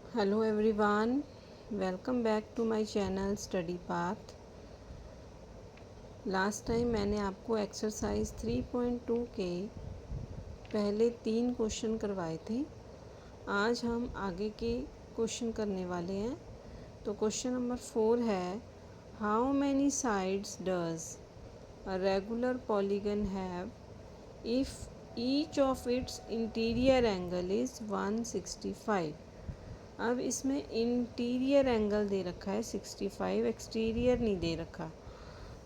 Hello everyone, welcome back to my channel Study Path. Last time मैंने आपको exercise 3.2 के पहले 3 क्वेश्चन करवाए थे। आज हम आगे के क्वेश्चन करने वाले हैं। तो क्वेश्चन नंबर 4 है, how many sides does a regular polygon have if each of its interior angle is 165। अब इसमें इंटीरियर एंगल दे रखा है 65, एक्सटीरियर नहीं दे रखा।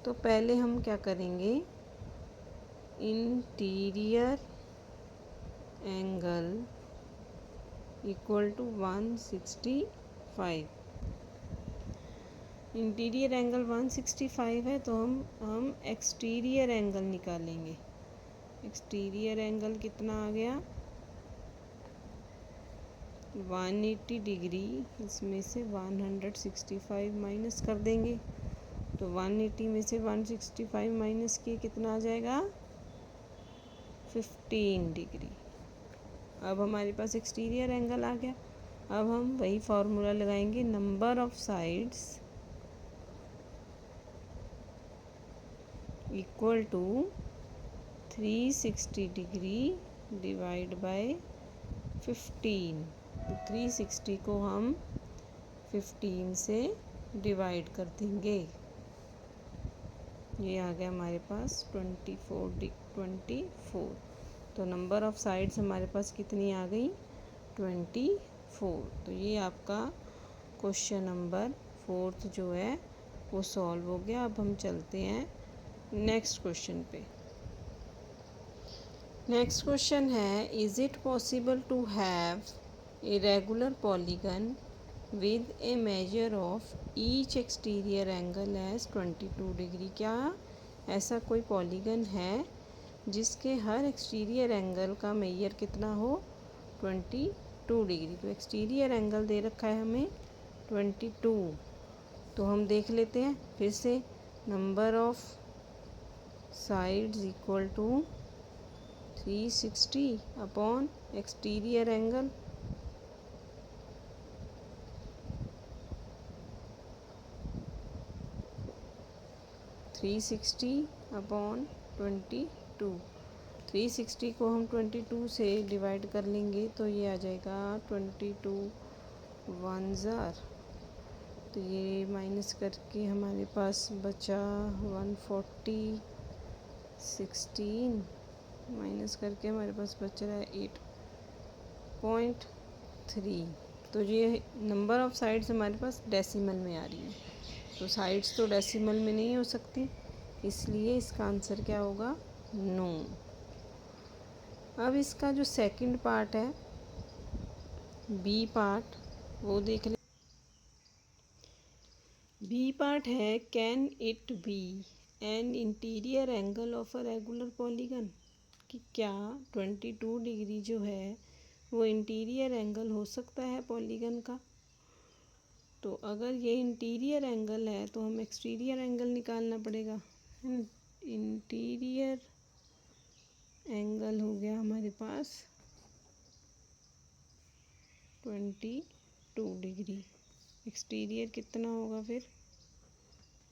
तो पहले हम क्या करेंगे, interior angle equal to 165। Interior angle 165 है, तो हम एक्सटीरियर एंगल निकालेंगे। एक्सटीरियर एंगल कितना आ गया, 180 डिग्री। इसमें से 165 माइनस कर देंगे, तो 180 में से 165 माइनस किए कितना आ जाएगा, 15 डिग्री। अब हमारे पास एक्सटीरियर एंगल आ गया। अब हम वही फॉर्मूला लगाएंगे, number of sides equal to 360 degree divide by 15। तो 360 को हम 15 से डिवाइड कर देंगे। ये आ गया हमारे पास 24। तो नंबर ऑफ साइड्स हमारे पास कितनी आ गई, 24। तो ये आपका क्वेश्चन नंबर 4 जो है वो सॉल्व हो गया। अब हम चलते हैं नेक्स्ट क्वेश्चन पे। नेक्स्ट क्वेश्चन है, is it possible to have a regular polygon with a measure of each exterior angle as 22 degree. क्या ऐसा कोई पॉलीगन है जिसके हर एक्सटीरियर एंगल का मेजर कितना हो, 22 डिग्री। तो एक्सटीरियर एंगल दे रखा है हमें 22। तो हम देख लेते हैं फिर से, number of sides equal to 360 upon exterior angle. Three sixty upon 22। 360 को हम 22 से डिवाइड कर लेंगे, तो ये आ जाएगा 22 1 ज़ार। तो ये माइनस करके हमारे पास बचा 140, 16 माइनस करके हमारे पास बच रहा है 8.3। तो ये नंबर ऑफ साइड्स हमारे पास डेसिमल में आ रही है। तो साइड्स तो डेसिमल में नहीं हो सकती, इसलिए इसका आंसर क्या होगा, नो। अब इसका जो सेकंड पार्ट है, बी पार्ट, वो देख ले। बी पार्ट है, can it be an interior angle of a regular polygon. कि क्या 22 डिग्री जो है वो इंटीरियर एंगल हो सकता है पॉलीगन का। तो अगर ये इंटीरियर एंगल है तो हम एक्सटीरियर एंगल निकालना पड़ेगा, है ना। इंटीरियर एंगल हो गया हमारे पास 22 डिग्री। एक्सटीरियर कितना होगा फिर,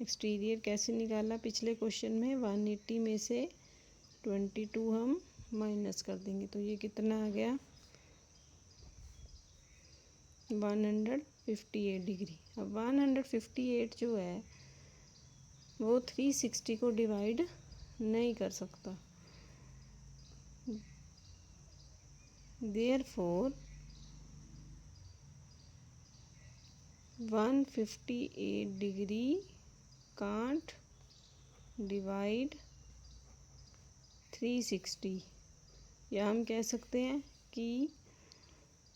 एक्सटीरियर कैसे निकाला पिछले क्वेश्चन में, 180 में से 22 हम माइनस कर देंगे, तो ये कितना आ गया, 158 डिग्री। अब 158 जो है वो 360 को डिवाइड नहीं कर सकता, देयरफॉर 158 डिग्री कांट डिवाइड 360। या हम कह सकते हैं कि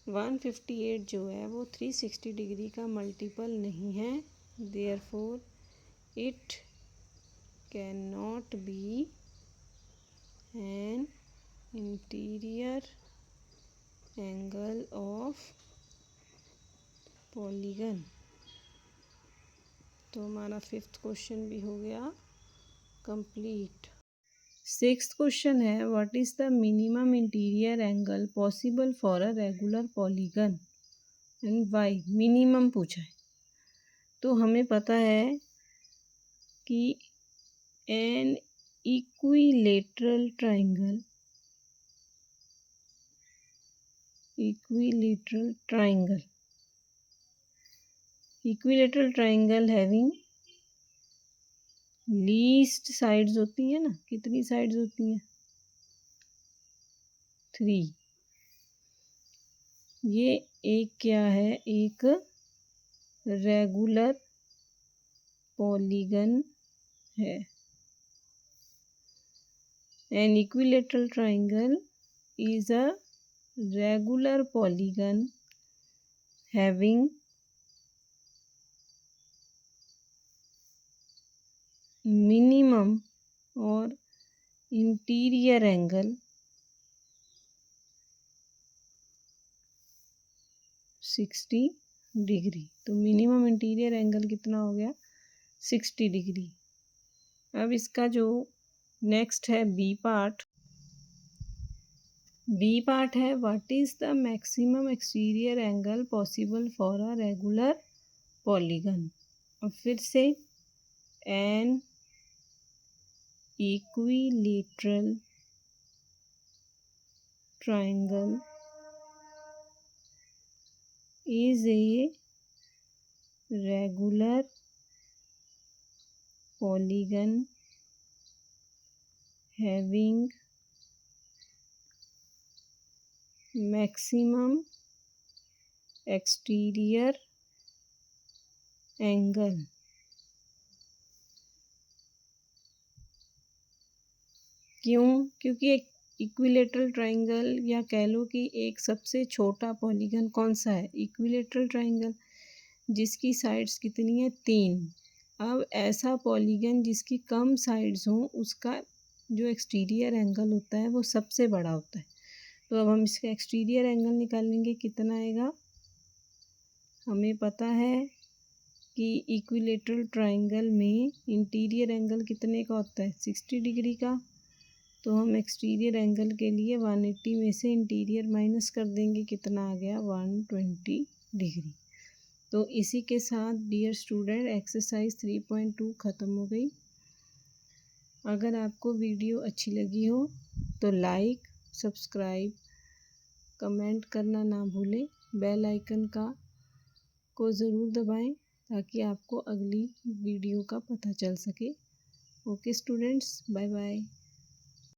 158 जो है वो 360 डिग्री का मल्टीपल नहीं है, therefore it cannot be an interior angle of polygon. तो हमारा 5th क्वेश्चन भी हो गया कंप्लीट। 6th क्वेश्चन है, what is the minimum interior angle possible for a regular polygon and why minimum पूछा है। तो हमें पता है कि an equilateral triangle having least sides होती है ना, कितनी साइड्स होती हैं? 3। ये एक क्या है? एक रेगुलर पॉलीगन है। N equilateral triangle is a regular polygon having minimum और इंटीरियर एंगल 60 डिग्री। तो मिनिमम इंटीरियर एंगल कितना हो गया? 60 डिग्री। अब इसका जो नेक्स्ट है बी पार्ट है what is the maximum exterior angle possible for a regular polygon. और फिर से N equilateral triangle is a regular polygon having maximum exterior angle क्यों? क्योंकि एक इक्विलेटरल ट्राइंगल या कह लो कि एक सबसे छोटा पॉलीगन कौन सा है? इक्विलेटरल ट्राइंगल, जिसकी साइड्स कितनी है? 3। अब ऐसा पॉलीगन जिसकी कम साइड्स हों उसका जो एक्सटीरियर एंगल होता है वो सबसे बड़ा होता है। तो अब हम इसका एक्सटीरियर एंगल निकालेंगे, कितना आएगा? हमें पता है कि इक्विलेटरल ट्राइंगल में इंटीरियर एंगल कितने का होता है? 60 डिग्री का। तो हम एक्सटीरियर एंगल के लिए 180 में से इंटीरियर माइनस कर देंगे, कितना आ गया? 120 डिग्री। तो इसी के साथ डियर स्टूडेंट एक्सरसाइज 3.2 ख़त्म हो गई। अगर आपको वीडियो अच्छी लगी हो तो लाइक, सब्सक्राइब, कमेंट करना ना भूलें। बेल आइकन को ज़रूर दबाएं ताकि आपको अगली वीडियो का पता चल सके। Okay students, bye bye.